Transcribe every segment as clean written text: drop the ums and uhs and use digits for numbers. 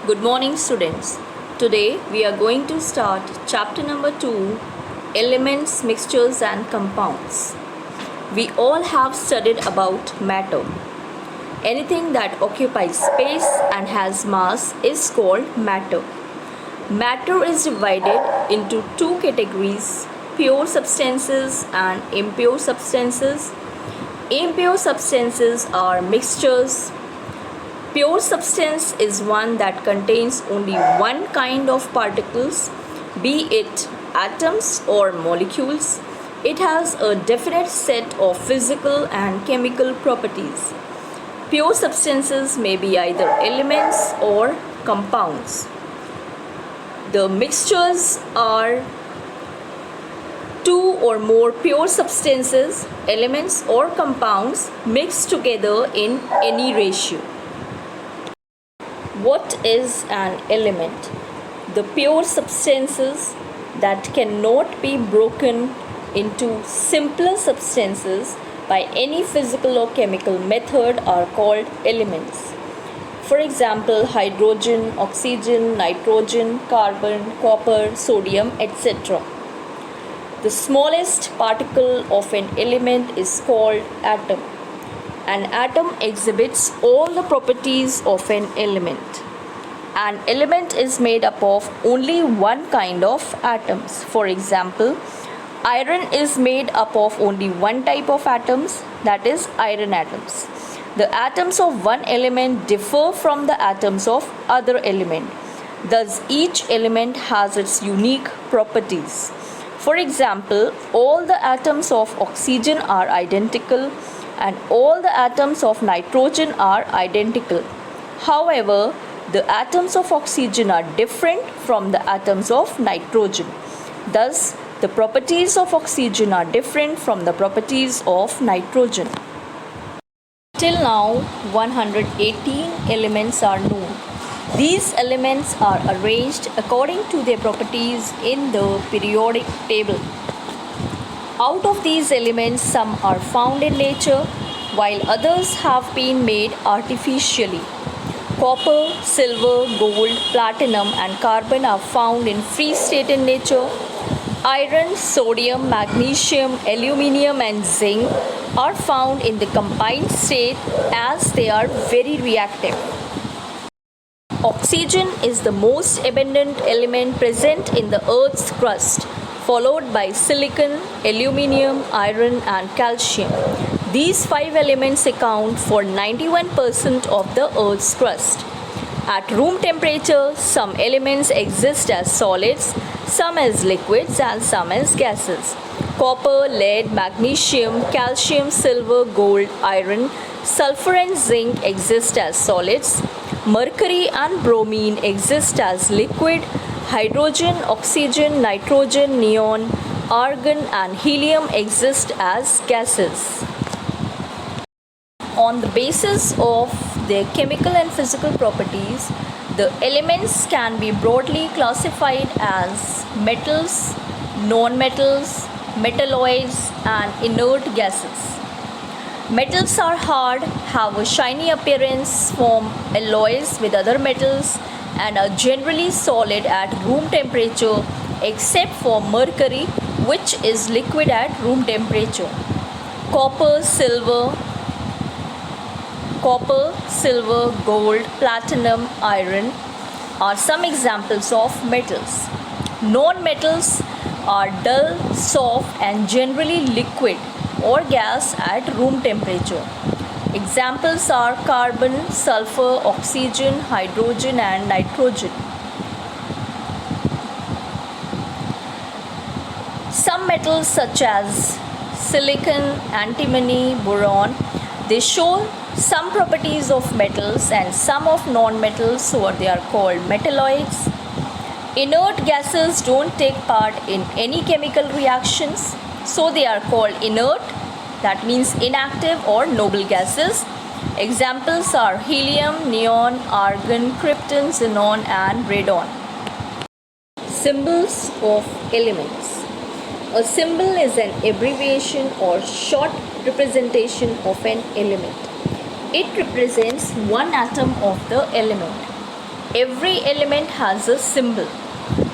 Good morning, students. Today we are going to start chapter number 2, Elements, Mixtures and Compounds. We all have studied about matter. Anything that occupies space and has mass is called matter. Matter is divided into two categories, pure substances and impure substances. Impure substances are mixtures. Pure substance is one that contains only one kind of particles, be it atoms or molecules. It has a definite set of physical and chemical properties. Pure substances may be either elements or compounds. The mixtures are two or more pure substances, elements or compounds mixed together in any ratio. What is an element? The pure substances that cannot be broken into simpler substances by any physical or chemical method are called elements. For example, hydrogen, oxygen, nitrogen, carbon, copper, sodium, etc. The smallest particle of an element is called atom. An atom exhibits all the properties of an element. An element is made up of only one kind of atoms. For example, iron is made up of only one type of atoms, that is iron atoms. The atoms of one element differ from the atoms of other element. Thus, each element has its unique properties. For example, all the atoms of oxygen are identical and all the atoms of nitrogen are identical. However, the atoms of oxygen are different from the atoms of nitrogen. Thus, the properties of oxygen are different from the properties of nitrogen. Till now, 118 elements are known. These elements are arranged according to their properties in the periodic table. Out of these elements, some are found in nature, while others have been made artificially. Copper, silver, gold, platinum, and carbon are found in free state in nature. Iron, sodium, magnesium, aluminium, and zinc are found in the combined state as they are very reactive. Oxygen is the most abundant element present in the Earth's crust, followed by silicon, aluminium, iron, and calcium. These five elements account for 91% of the Earth's crust. At room temperature, some elements exist as solids, some as liquids, and some as gases. Copper, lead, magnesium, calcium, silver, gold, iron, sulfur, and zinc exist as solids. Mercury and bromine exist as liquid. Hydrogen, oxygen, nitrogen, neon, argon, and helium exist as gases. On the basis of their chemical and physical properties, the elements can be broadly classified as metals, non-metals, metalloids, and inert gases. Metals are hard, have a shiny appearance, form alloys with other metals, and are generally solid at room temperature except for mercury, which is liquid at room temperature. Copper, silver, gold, platinum, iron are some examples of metals. Non-metals are dull, soft, and generally liquid or gas at room temperature. Examples are carbon, sulfur, oxygen, hydrogen, and nitrogen. Some metals such as silicon, antimony, boron, they show some properties of metals and some of non-metals, so they are called metalloids. Inert gases don't take part in any chemical reactions, so they are called inert, that means inactive or noble gases. Examples are helium, neon, argon, krypton, xenon, and radon. Symbols of elements. A symbol is an abbreviation or short representation of an element. It represents one atom of the element. every element has a symbol.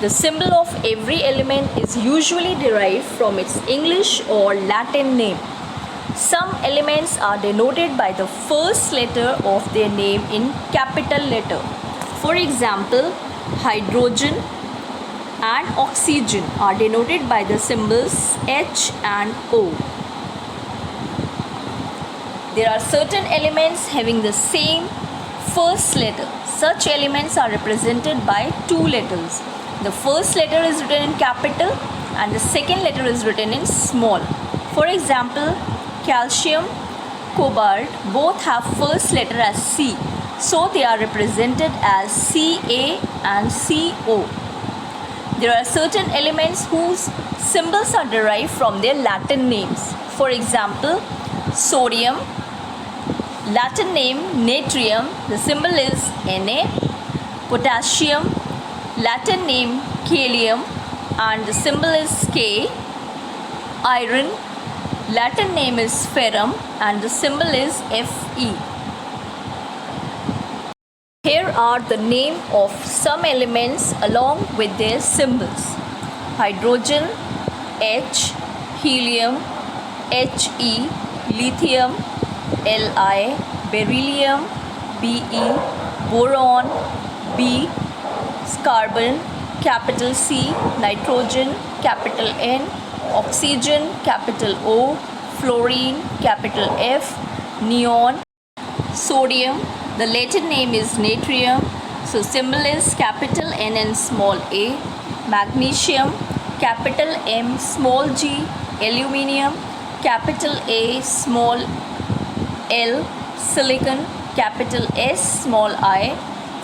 The symbol of every element is usually derived from its English or Latin name. Some elements are denoted by the first letter of their name in capital letter. For example, hydrogen and oxygen are denoted by the symbols H and O. There are certain elements having the same first letter. Such elements are represented by two letters. The first letter is written in capital and the second letter is written in small. For example, calcium, cobalt both have first letter as C, so they are represented as Ca and Co. There are certain elements whose symbols are derived from their Latin names. For example, sodium, Latin name natrium, the symbol is Na. Potassium, Latin name kalium, and the symbol is K. Iron, Latin name is ferrum, and the symbol is Fe. Here are the name of some elements along with their symbols. Hydrogen, H, helium, He, lithium, Li, beryllium, Be, boron, B, carbon, capital C, nitrogen, capital N, oxygen, capital O, fluorine, capital F, neon, sodium, the Latin name is natrium, so symbol is capital N and small a, magnesium, capital M, small g, aluminium, capital A, small l, silicon, capital S, small I,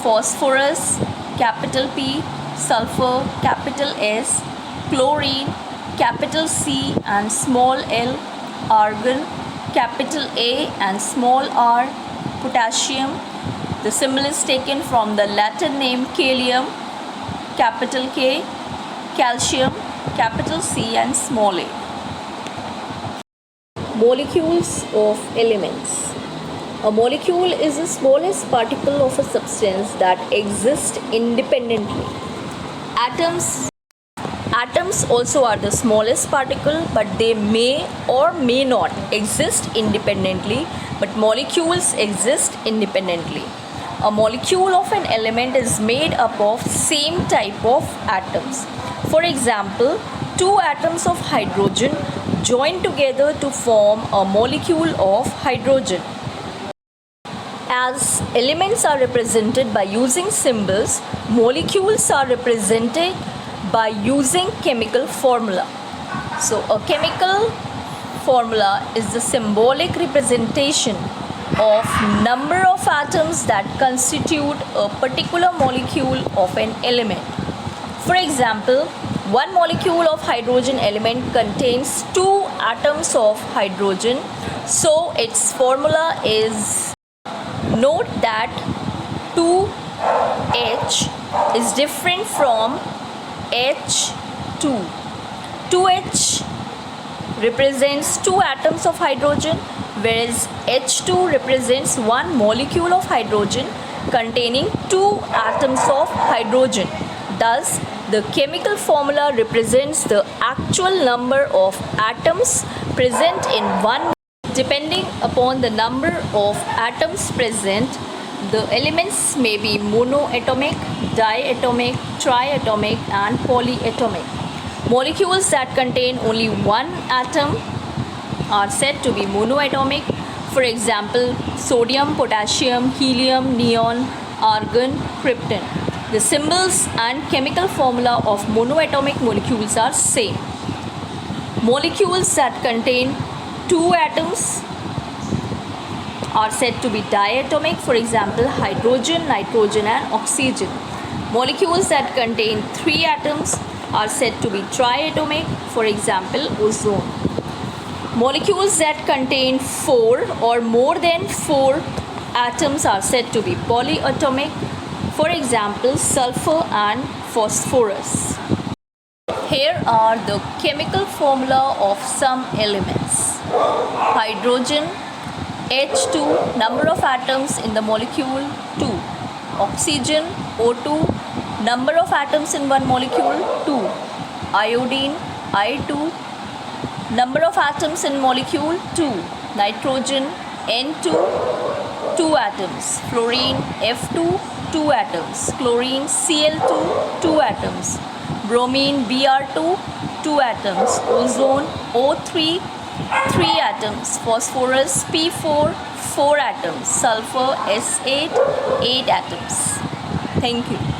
phosphorus, capital P, sulfur, capital S, chlorine, capital C and small l, argon, capital A and small r, potassium. The symbol is taken from the Latin name kalium, capital K, calcium, capital C and small a. Molecules of elements. A molecule is the smallest particle of a substance that exists independently. Atoms also are the smallest particle, but they may or may not exist independently, but molecules exist independently. A molecule of an element is made up of same type of atoms. For example, two atoms of hydrogen join together to form a molecule of hydrogen. As elements are represented by using symbols, molecules are represented by using chemical formula. So a chemical formula is the symbolic representation of number of atoms that constitute a particular molecule of an element. For example, one molecule of hydrogen element contains two atoms of hydrogen, so its formula is, note that 2H is different from H2. 2H represents two atoms of hydrogen, whereas H2 represents one molecule of hydrogen containing two atoms of hydrogen. Thus, the chemical formula represents the actual number of atoms present in one. Depending upon the number of atoms present, the elements may be monoatomic, diatomic, triatomic, and polyatomic. Molecules that contain only one atom are said to be monoatomic. For example, sodium, potassium, helium, neon, argon, krypton. The symbols and chemical formula of monoatomic molecules are same. Molecules that contain two atoms are said to be diatomic. For example, hydrogen, nitrogen, and oxygen. Molecules that contain three atoms are said to be triatomic. For example, ozone. Molecules that contain four or more than four atoms are said to be polyatomic. For example, sulfur and phosphorus. Here are the chemical formula of some elements. Hydrogen, H2, number of atoms in the molecule 2. Oxygen, O2. Number of atoms in one molecule 2. Iodine I2. Number of atoms in molecule 2. Nitrogen N2 2 atoms. Fluorine F2 2 atoms. Chlorine Cl2 2 atoms. Bromine Br2 2 atoms. Ozone O3 3 atoms. Phosphorus P4 4 atoms. Sulfur S8 8 atoms. Thank you.